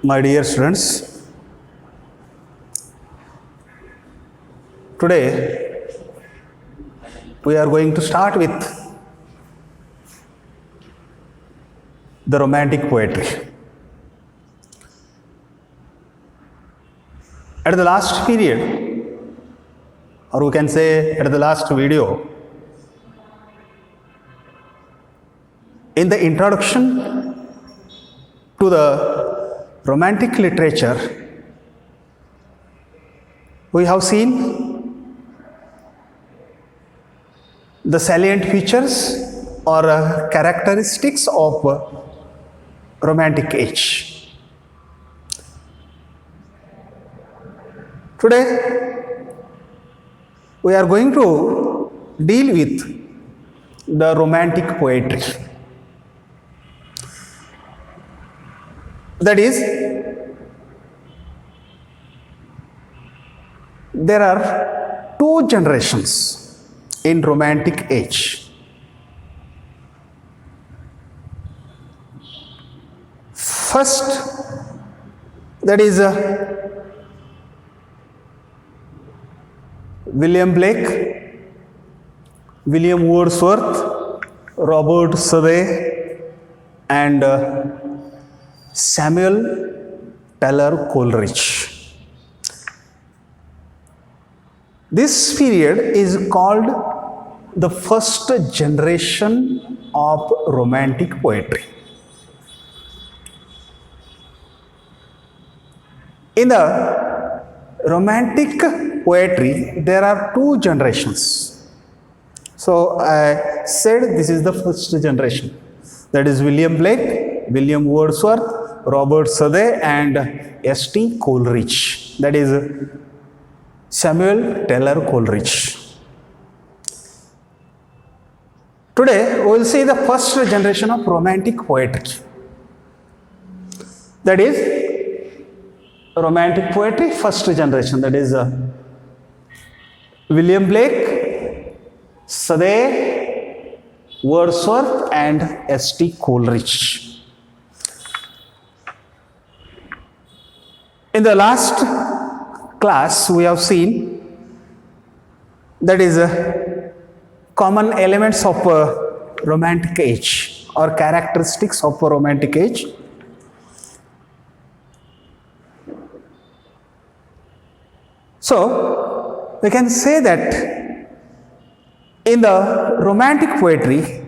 My dear students, today we are going to start with the romantic poetry. At the last period, or we can say at the last video, in the introduction to the romantic literature, we have seen the salient features or characteristics of romantic age. Today, we are going to deal with the romantic poetry. That is, there are two generations in romantic age. First, that is William Blake, William Wordsworth, Robert Southey, and Samuel Taylor Coleridge. This period is called the first generation of romantic poetry. In the romantic poetry, there are two generations. So I said this is the first generation. That is William Blake, William Wordsworth, Robert Southey, and S.T. Coleridge. That is Samuel Taylor Coleridge. Today, we will see the first generation of romantic poetry. That is romantic poetry, first generation. That is William Blake, Southey, Wordsworth, and S.T. Coleridge. In the last class, we have seen that is common elements of romantic age or characteristics of romantic age. So, we can say that in the romantic poetry,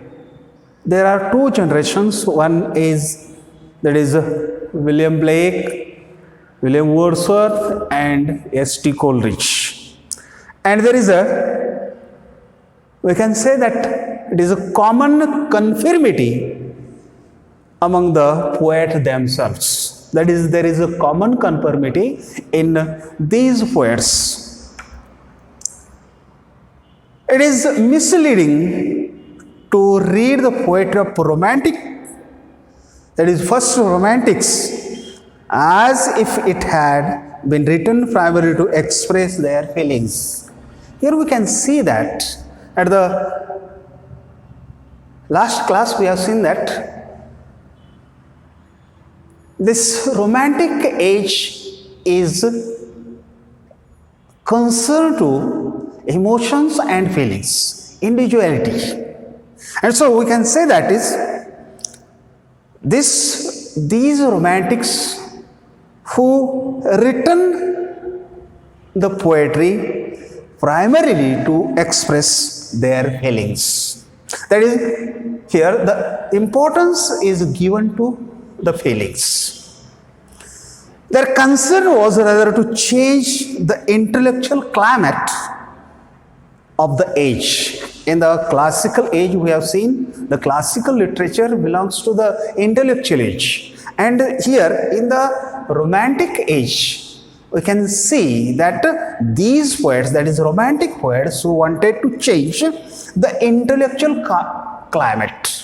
there are two generations. One is, that is William Blake, William Wordsworth, and S.T. Coleridge. And there is we can say that it is a common conformity among the poets themselves. That is, there is a common conformity in these poets. It is misleading to read the poetry of romantic, that is first romantics, as if it had been written primarily to express their feelings. Here we can see that at the last class we have seen that this romantic age is concerned to emotions and feelings, individuality. And so we can say that is these romantics who written the poetry primarily to express their feelings. That is, here the importance is given to the feelings. Their concern was rather to change the intellectual climate of the age. In the classical age, we have seen the classical literature belongs to the intellectual age. And here in the romantic age, we can see that these poets, that is romantic poets, who wanted to change the intellectual climate.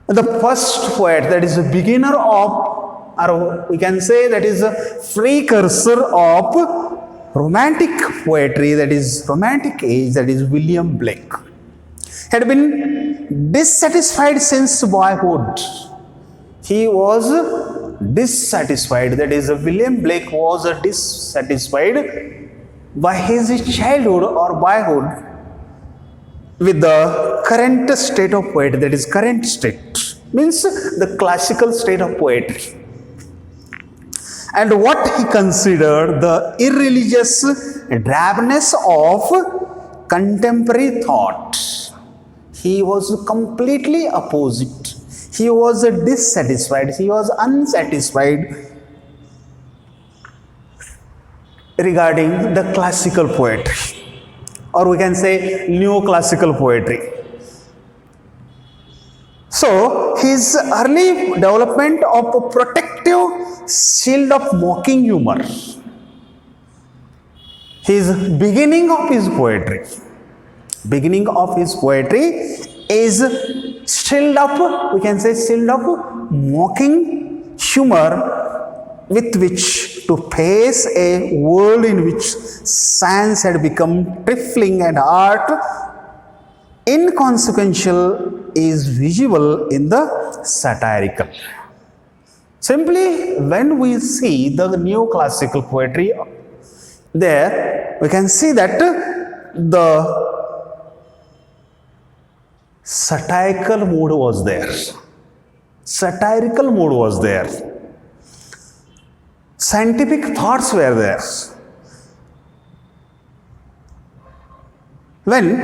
The first poet, that is a beginner of, or we can say that is a precursor of romantic poetry, that is romantic age, that is William Blake, had been dissatisfied since boyhood. He was dissatisfied. That is, William Blake was dissatisfied by his childhood or boyhood with the current state of poetry. That is, current state means the classical state of poetry. And what he considered the irreligious drabness of contemporary thought. He was completely opposite. He was dissatisfied. He was unsatisfied regarding the classical poetry, or we can say neoclassical poetry. So, his early development of a protective shield of mocking humor, his beginning of his poetry is shield of, we can say, shield of mocking humor with which to face a world in which science had become trifling and art inconsequential is visible in the satirical. Simply, when we see the neoclassical poetry, there we can see that the satirical mood was there. Satirical mood was there. Scientific thoughts were there. When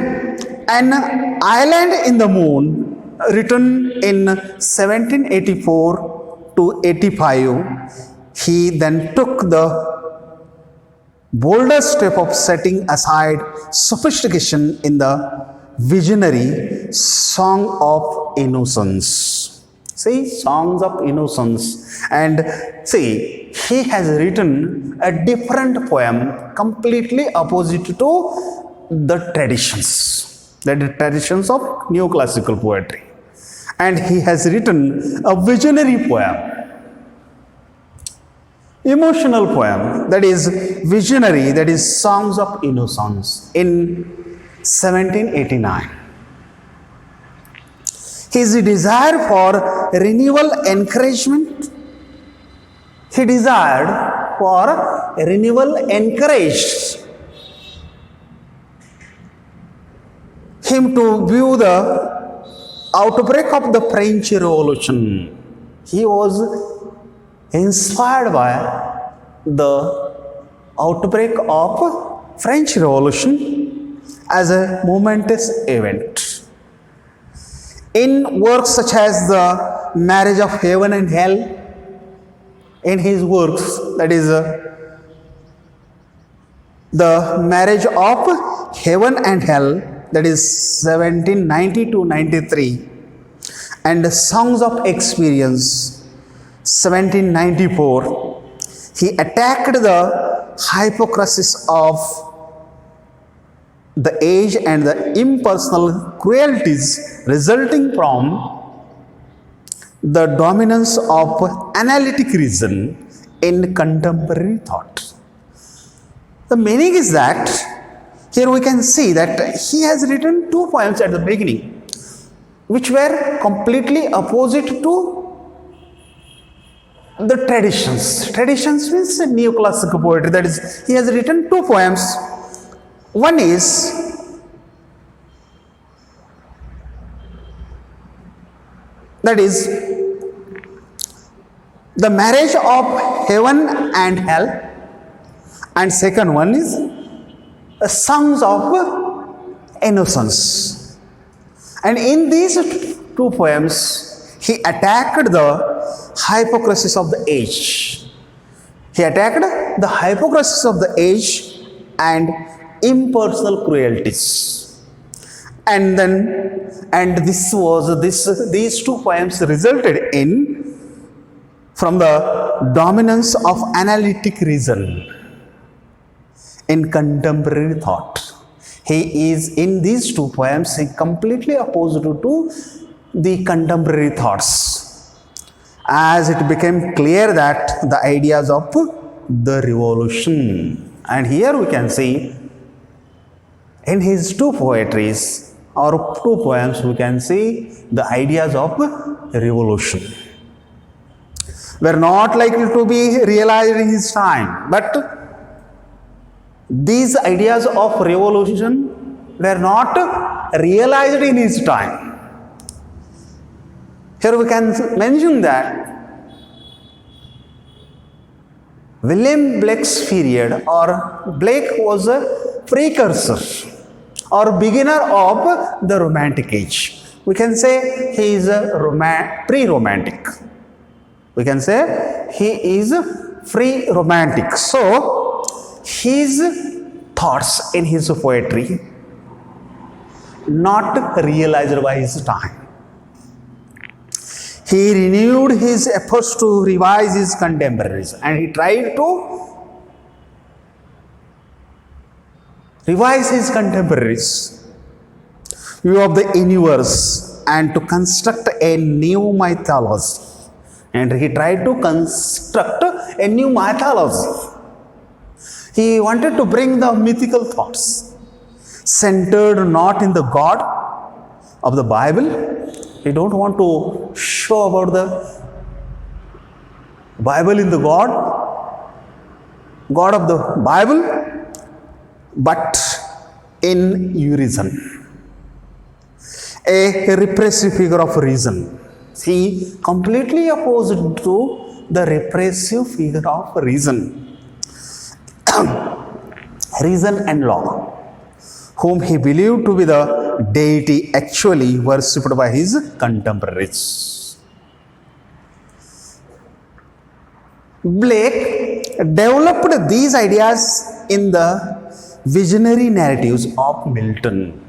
An Island in the Moon, written in 1784 to 85, he then took the bolder step of setting aside sophistication in the visionary Song of Innocence. See, Songs of Innocence. And see, he has written a different poem completely opposite to the traditions, the traditions of neoclassical poetry. And he has written a visionary poem, emotional poem, that is visionary, that is Songs of Innocence, in 1789. His desire for renewal encouragement, he desired for renewal encouraged him to view the outbreak of the French Revolution. He was inspired by the outbreak of French Revolution as a momentous event. In works such as the Marriage of Heaven and Hell, in his works, that is the Marriage of Heaven and Hell, that is 1790 to 93, and Songs of Experience, 1794, he attacked the hypocrisies of the age and the impersonal cruelties resulting from the dominance of analytic reason in contemporary thought. The meaning is that here we can see that he has written two poems at the beginning which were completely opposite to the traditions. Traditions means neoclassical poetry. That is, he has written two poems. One is the Marriage of Heaven and Hell, and second one is Songs of Innocence. And in these two poems, he attacked the hypocrisies of the age. He attacked the hypocrisies of the age and impersonal cruelties. And these two poems resulted in from the dominance of analytic reason in contemporary thought. He is, in these two poems, he completely opposed to the contemporary thoughts, as it became clear that the ideas of the revolution. And here we can see in his two poetries or two poems, we can see the ideas of revolution were not likely to be realized in his time, but these ideas of revolution were not realized in his time. Here we can mention that William Blake's period, or Blake was a precursor or beginner of the Romantic Age. We can say he is a pre-romantic. We can say he is pre-romantic. So, his thoughts in his poetry not realized by his time. He renewed his efforts to revise his contemporaries, and he tried to revise his contemporaries' view of the universe and to construct a new mythology. And he tried to construct a new mythology. He wanted to bring the mythical thoughts centered not in the God of the Bible. He don't want to show about the Bible in the God of the Bible, but in reason, a repressive figure of reason. He completely opposed to the repressive figure of reason, reason and law, whom he believed to be the deity actually worshipped by his contemporaries. Blake developed these ideas in the visionary narratives of Milton.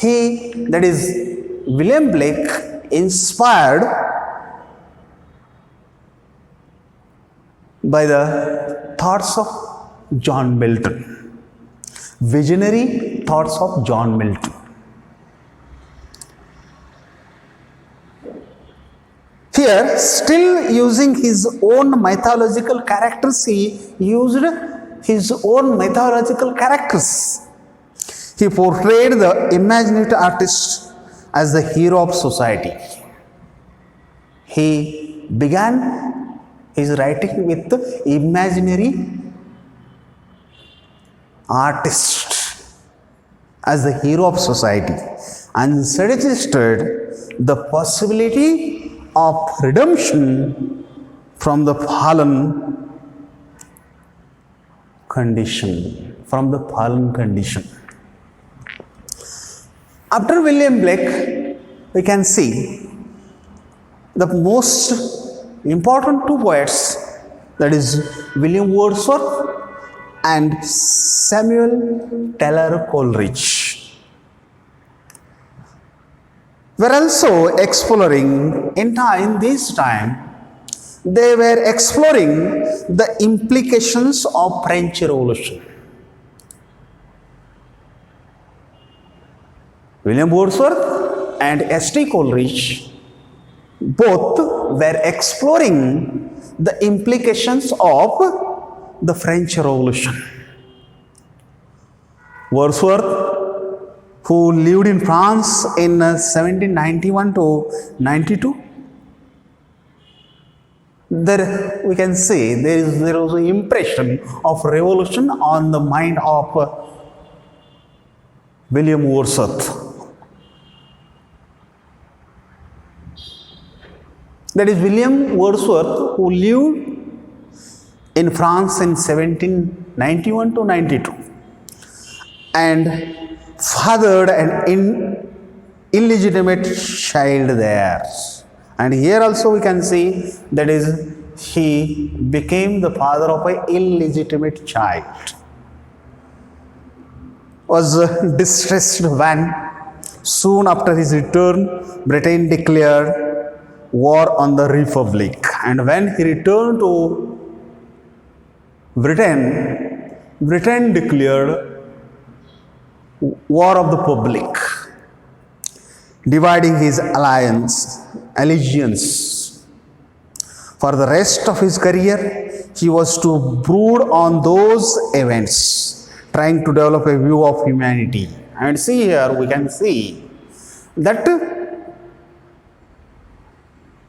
That is, William Blake inspired by the thoughts of John Milton, visionary thoughts of John Milton. Here, still using his own mythological characters, he used his own mythological characters. He portrayed the imaginative artist as the hero of society. He began his writing with the imaginary artist as the hero of society and suggested the possibility of redemption from the fallen condition. After William Blake, we can see the most important two poets, that is William Wordsworth and Samuel Taylor Coleridge, were also exploring in this time. They were exploring the implications of French Revolution. William Wordsworth and S.T. Coleridge both were exploring the implications of the French Revolution. Wordsworth, who lived in France in 1791 to 92, there we can say there was an impression of revolution on the mind of William Wordsworth. That is William Wordsworth, who lived in France in 1791 to 92 and fathered an illegitimate child there. And here also we can see that is he became the father of an illegitimate child. Was distressed when soon after his return Britain declared war on the Republic, and when he returned to Britain declared war of the public, dividing his allegiance. For the rest of his career, he was to brood on those events, trying to develop a view of humanity And see here, we can see that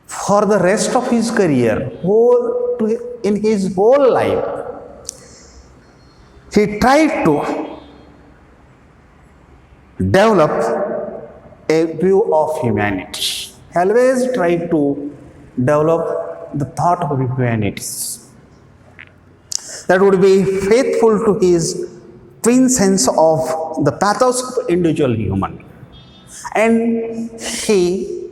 for the rest of his career, in his whole life, he tried to develop a view of humanity. He always tried to develop the thought of humanity that would be faithful to his twin sense of the pathos of individual human. And he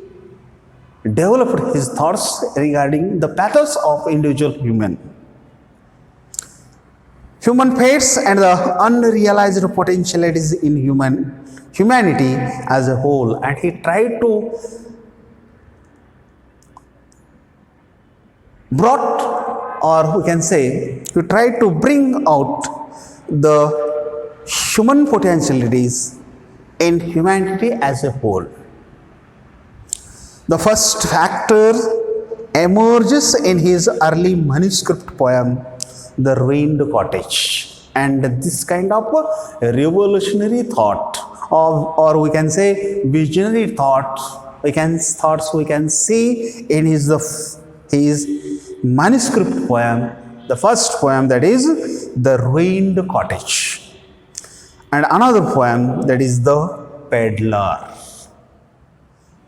developed his thoughts regarding the pathos of individual human fates and the unrealized potentialities in humanity as a whole. And he tried to he tried to bring out the human potentialities in humanity as a whole. The first factor emerges in his early manuscript poem, The Ruined Cottage. And this kind of revolutionary thought, or we can say visionary thought, we can see in his manuscript poem, the first poem, that is The Ruined Cottage, and another poem, that is The Peddler.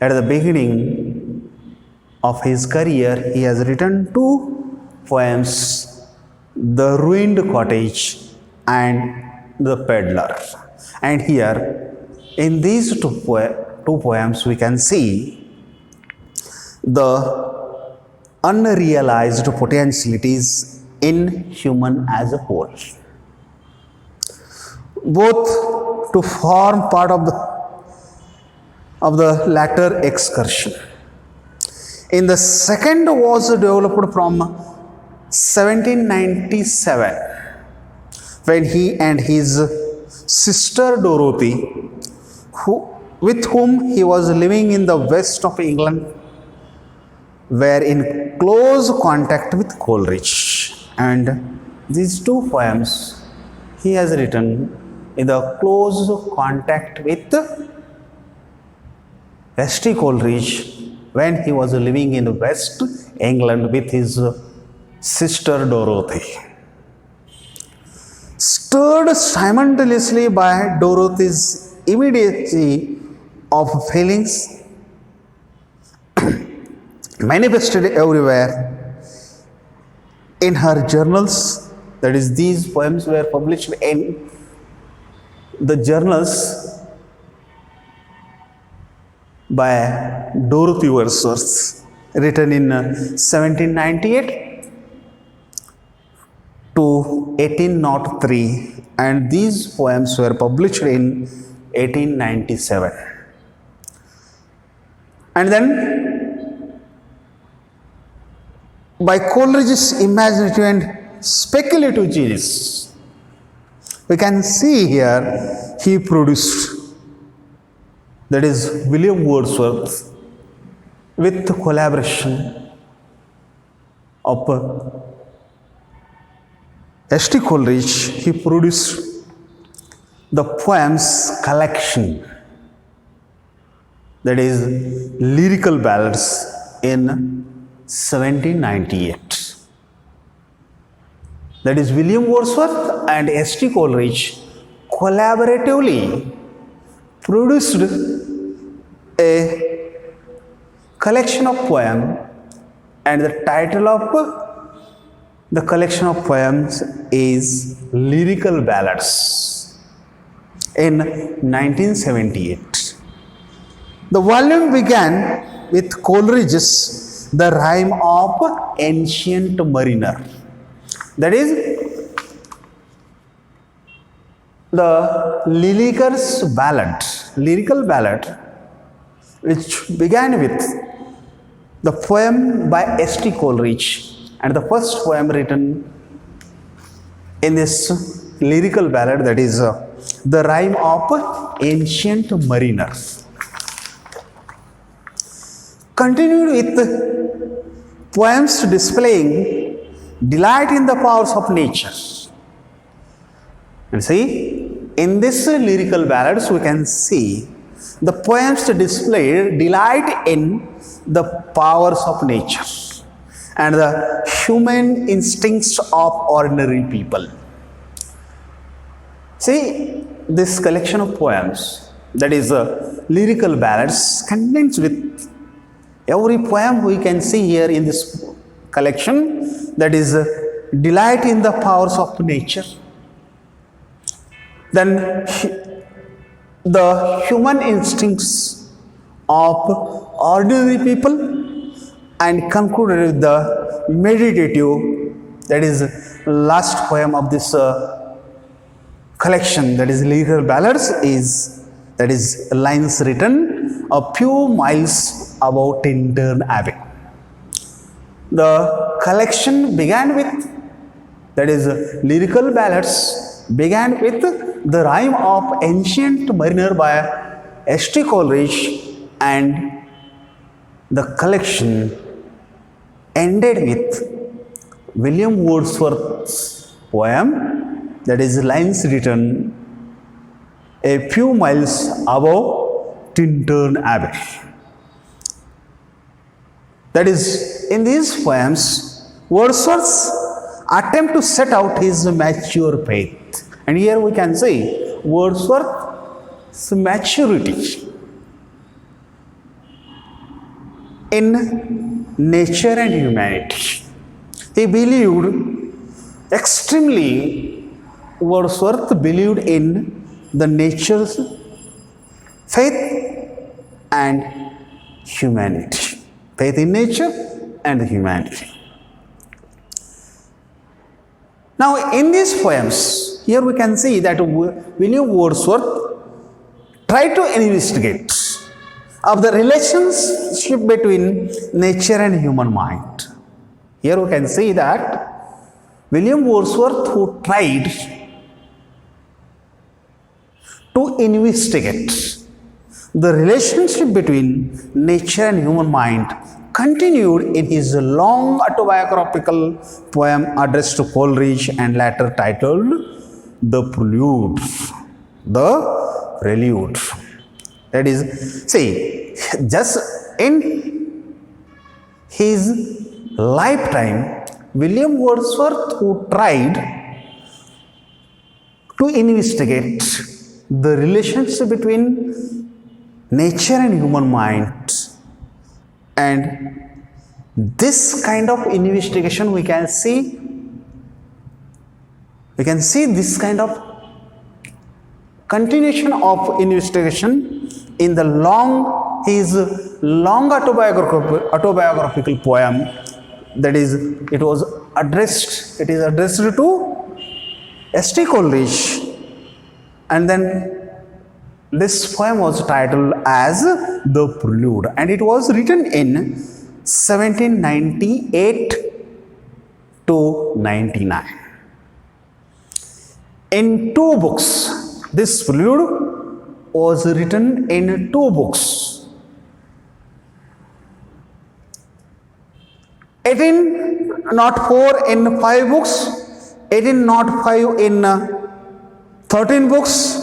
At the beginning of his career, he has written two poems, The Ruined Cottage and The Peddler. And here, in these two poems, we can see the unrealized potentialities in human as a whole, both to form part of the latter excursion. In the second was developed from 1797, when he and his sister Dorothy, with whom he was living in the west of England, were in close contact with Coleridge. And these two poems he has written in the close contact with S.T. Coleridge when he was living in West England with his sister Dorothy. Stirred simultaneously by Dorothy's immediacy of feelings manifested everywhere in her journals, that is, these poems were published in the journals by Dorothy Wordsworth, written in 1798 to 1803, and these poems were published in 1897. And then, by Coleridge's imaginative and speculative genius, we can see here he produced, that is William Wordsworth, with the collaboration of S.T. Coleridge, he produced the poems collection, that is Lyrical Ballads, in 1798. That is, William Wordsworth and S.T. Coleridge collaboratively produced a collection of poems, and the title of the collection of poems is Lyrical Ballads, in 1978. The volume began with Coleridge's The Rime of Ancient Mariner, that is the lyrical ballad, which began with the poem by S.T. Coleridge, and the first poem written in this lyrical ballad, that is The Rime of Ancient Mariner, continued with poems displaying delight in the powers of nature. And see, In this lyrical ballads, we can see the poems display delight in the powers of nature and the human instincts of ordinary people. See, this collection of poems, that is lyrical ballads, contains with every poem we can see here in this collection, that is delight in the powers of nature. Then the human instincts of ordinary people, and concluded with the meditative, that is last poem of this collection, that is lyrical ballads, that is lines written a few miles above Tintern Abbey. The collection began with, that is lyrical ballads, began with the rhyme of Ancient Mariner by S.T. Coleridge, and the collection ended with William Wordsworth's poem, that is lines written a few miles above Tintern Abbey. That is, in these poems, Wordsworth's attempt to set out his mature faith. And here we can see Wordsworth's maturity in nature and humanity. He believed extremely, Wordsworth believed in the nature's faith and humanity. Faith in nature and humanity. Now, in these poems, here we can see that William Wordsworth tried to investigate of the relationship between nature and human mind. Here we can see that William Wordsworth, who tried to investigate the relationship between nature and human mind, continued in his long autobiographical poem addressed to Coleridge and later titled The Prelude. The Prelude. That is, see, just in his lifetime, William Wordsworth, who tried to investigate the relationship between nature and human mind, and this kind of investigation we can see this kind of continuation of investigation in the his long autobiographical poem, that is, it is addressed to S.T. Coleridge, and then this poem was titled as The Prelude, and it was written in 1798 to 99. In two books, this Prelude was written in two books. 1804 in 5 books, 1805 in 13 books,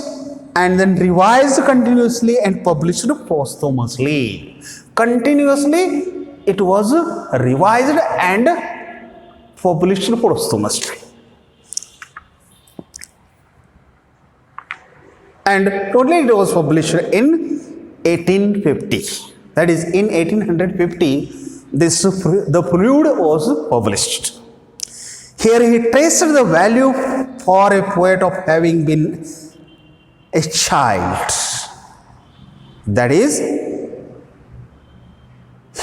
and then revised continuously and published posthumously. Continuously it was revised and published posthumously. And totally it was published in 1850. That is, in 1850, the Prelude was published. Here he traced the value for a poet of having been a child. That is,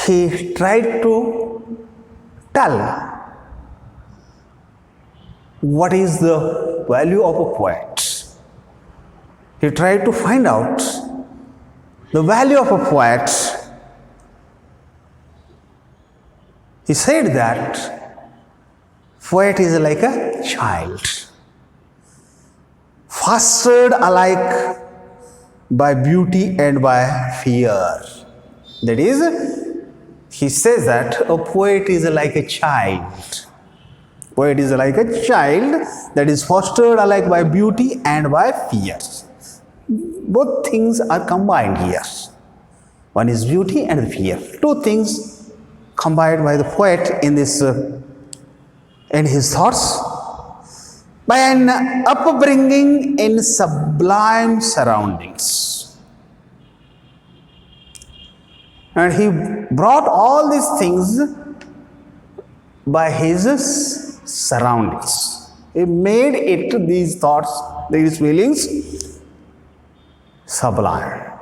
he tried to tell what is the value of a poet. He tried to find out the value of a poet. He said that poet is like a child, fostered alike by beauty and by fear. That is, he says that a poet is like a child, Poet is like a child that is fostered alike by beauty and by fear. Both things are combined here. One is beauty and fear. Two things combined by the poet in this in his thoughts. By an upbringing in sublime surroundings. And he brought all these things by his surroundings. He made it, these thoughts, these feelings, sublime.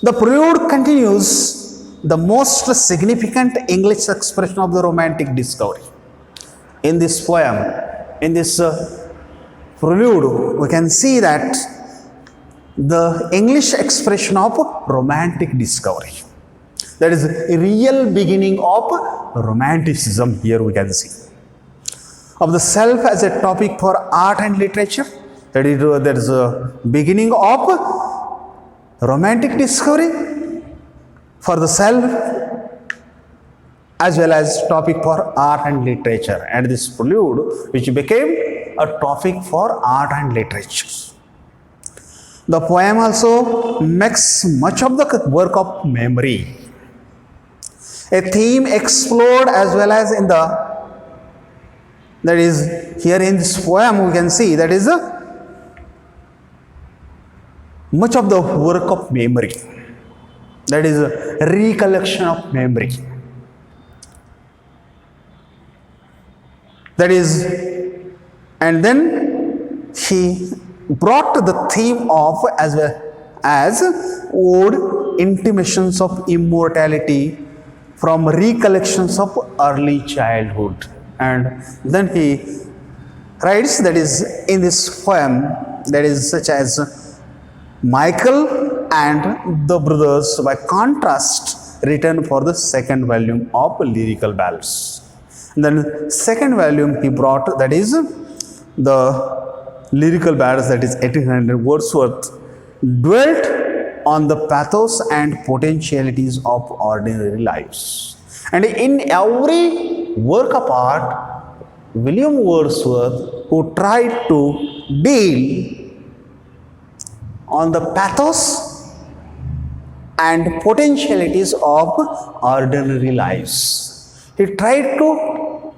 The prelude continues the most significant English expression of the Romantic discovery. In this poem, in this prelude, we can see that the English expression of Romantic discovery. That is a real beginning of Romanticism, here we can see. Of the self as a topic for art and literature, that is, there is a beginning of Romantic discovery for the self as well as topic for art and literature, and this prelude which became a topic for art and literature. The poem also makes much of the work of memory, a theme explored as well as in the, that is here in this poem we can see that is much of the work of memory, that is a recollection of memory. That is, and then he brought the theme of as well as old intimations of immortality from recollections of early childhood. And then he writes, that is in this poem, that is such as Michael and the Brothers, by contrast, written for the second volume of Lyrical Ballads. And then second volume he brought, that is the Lyrical Ballads, that is 1800. Wordsworth dwelt on the pathos and potentialities of ordinary lives. And in every work of art, William Wordsworth, who tried to deal on the pathos and potentialities of ordinary lives. He tried to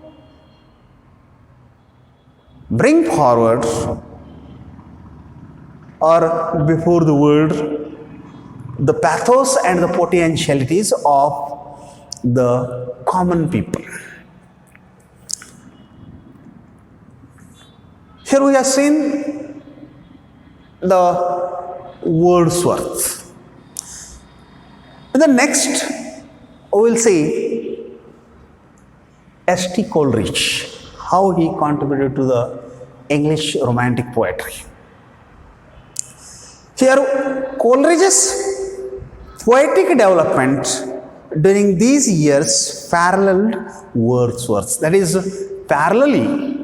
bring forward or before the world the pathos and the potentialities of the common people. Here we have seen the Wordsworth. In the next, we will see S.T. Coleridge, how he contributed to the English Romantic poetry. Here, Coleridge's poetic development during these years paralleled Wordsworth. That is, parallelly,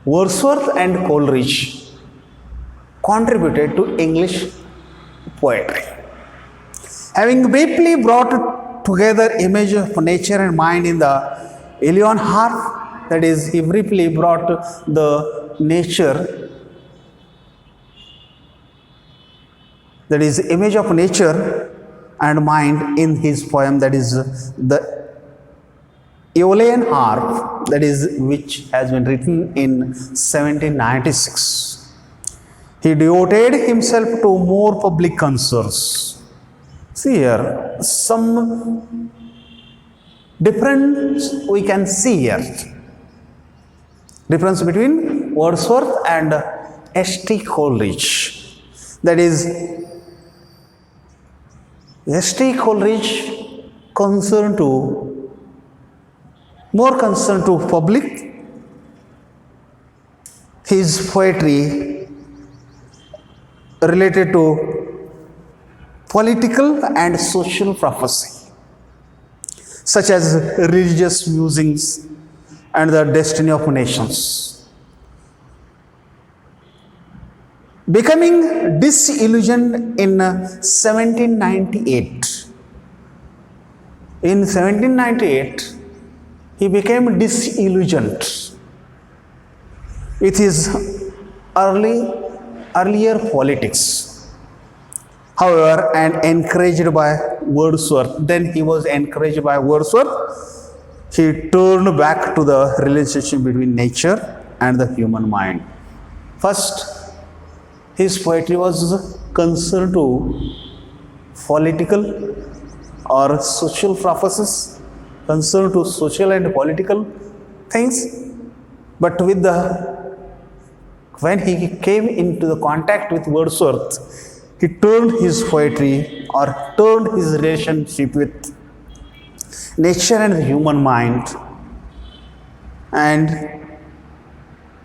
Wordsworth and Coleridge contributed to English poetry. Having briefly brought together image of nature and mind in the Aeolian harp, that is, he briefly brought the nature, that is, image of nature and mind in his poem, that is the Aeolian harp, that is, which has been written in 1796. He devoted himself to more public concerns. See here, some difference we can see here. Difference between Wordsworth and S.T. Coleridge. That is, S.T. Coleridge more concerned to public. His poetry related to political and social prophecy, such as religious musings and the destiny of nations. Becoming disillusioned in 1798. In 1798, he became disillusioned with his earlier politics. However, and encouraged by Wordsworth, then he was encouraged by Wordsworth, he turned back to the relationship between nature and the human mind. First, his poetry was concerned to political or social purposes, concerned to social and political things. But when he came into the contact with Wordsworth, he turned his poetry or turned his relationship with nature and the human mind. And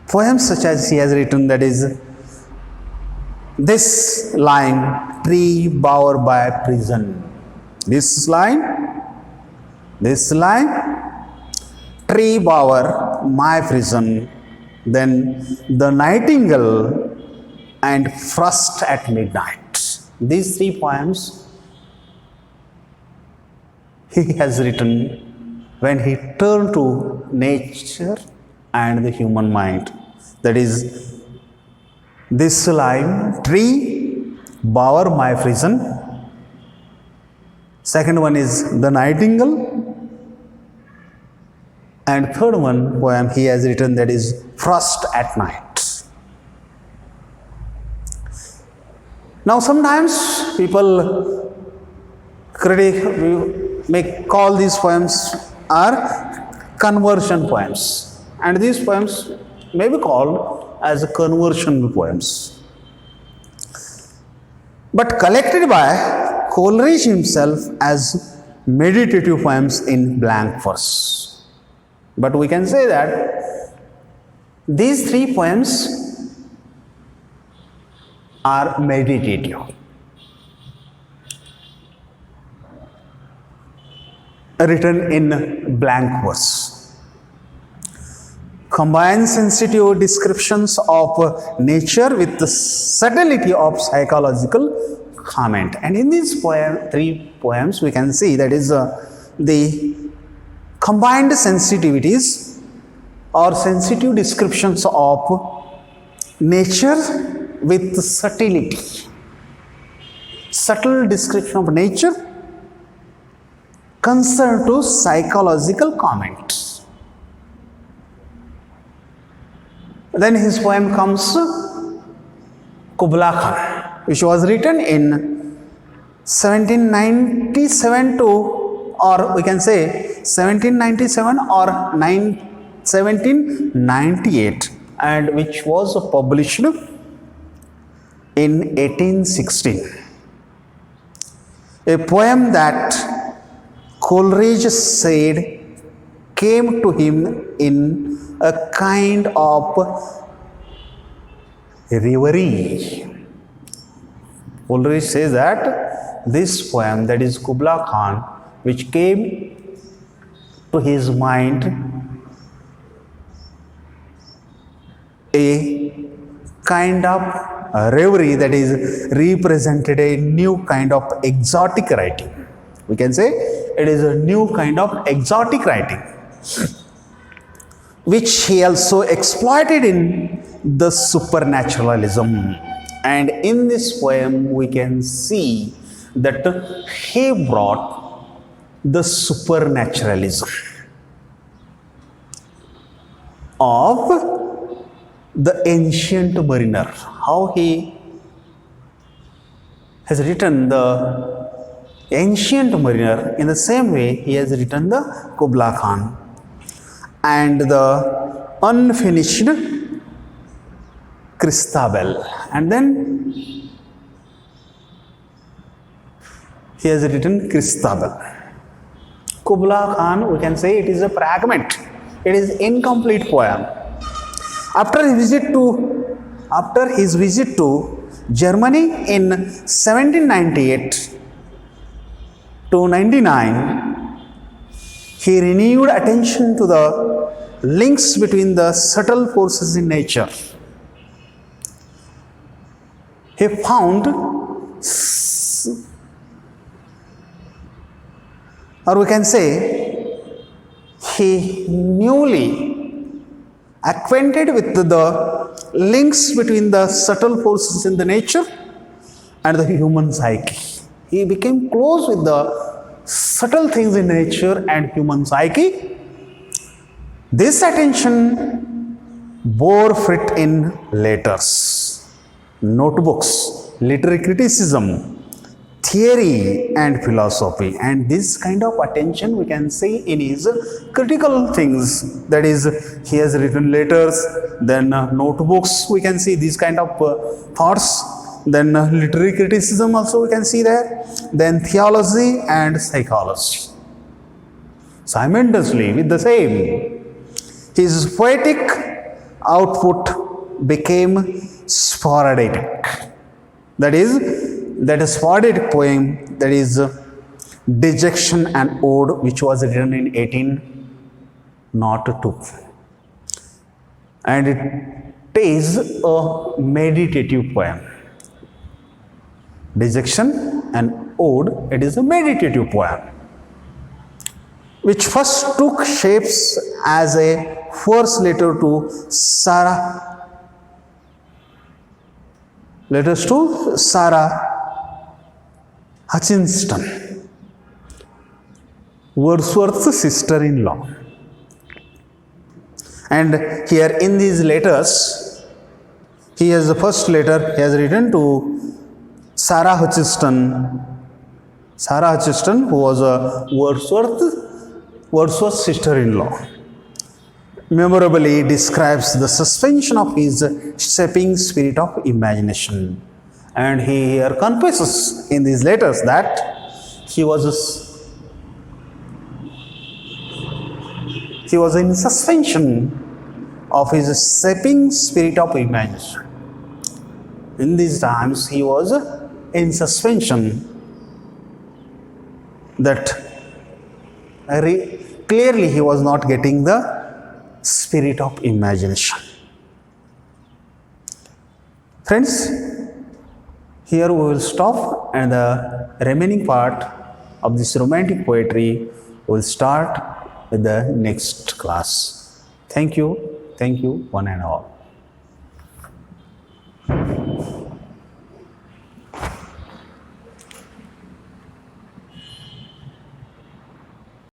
poems such as he has written, that is, this line, tree bower by prison. This line, tree bower my prison, then the nightingale and frost at midnight. These three poems he has written when he turned to nature and the human mind. That is, this line, tree bower my prison. Second one is the nightingale. And third one poem he has written, that is frost at night. Now sometimes people may call these poems are conversion poems, and these poems may be called as conversion poems, but collected by Coleridge himself as meditative poems in blank verse. But we can say that these three poems are meditative, written in blank verse, combine sensitive descriptions of nature with the subtlety of psychological comment. And in these three poems, we can see that is the combined sensitivities or sensitive descriptions of nature with subtlety. Subtle description of nature concerned to psychological comments. Then his poem comes Kubla Khan, which was written in 1797 to, or we can say 1797 or 1798, and which was published in 1816. A poem that Coleridge said came to him in a kind of reverie. Coleridge says that this poem, that is Kubla Khan, which came to his mind a kind of reverie, that is represented a new kind of exotic writing. We can say it is a new kind of exotic writing, which he also exploited in the supernaturalism. And in this poem we can see that he brought the supernaturalism of the ancient mariner, how he has written the ancient mariner. In the same way he has written the Kubla Khan and the unfinished Christabel, and then he has written Christabel. Kubla Khan, we can say it is a fragment, it is incomplete poem. After his visit to Germany in 1798 to 99, he renewed attention to the links between the subtle forces in nature. He found, or we can say, he newly acquainted with the links between the subtle forces in the nature and the human psyche. He became close with the subtle things in nature and human psyche. This attention bore fruit in letters, notebooks, literary criticism, theory and philosophy, and this kind of attention we can see in his critical things, that is, he has written letters, then notebooks, we can see these kind of thoughts, then literary criticism also we can see there, then theology and psychology. Simultaneously with the same, his poetic output became sporadic, that is, that a sporadic poem, that is Dejection and Ode, which was written in 1802, and it is a meditative poem. Dejection and Ode, it is a meditative poem which first took shapes as a first letter to Sarah Hutchinson, Wordsworth's sister-in-law. And here in these letters, he has the first letter he has written to Sarah Hutchinson, who was a Wordsworth's sister-in-law. Memorably describes the suspension of his shaping spirit of imagination. And he here confesses in these letters that he was in suspension of his shaping spirit of imagination. In these times he was in suspension, that clearly he was not getting the spirit of imagination. Friends, here we will stop, and the remaining part of this romantic poetry will start with the next class. Thank you, one and all.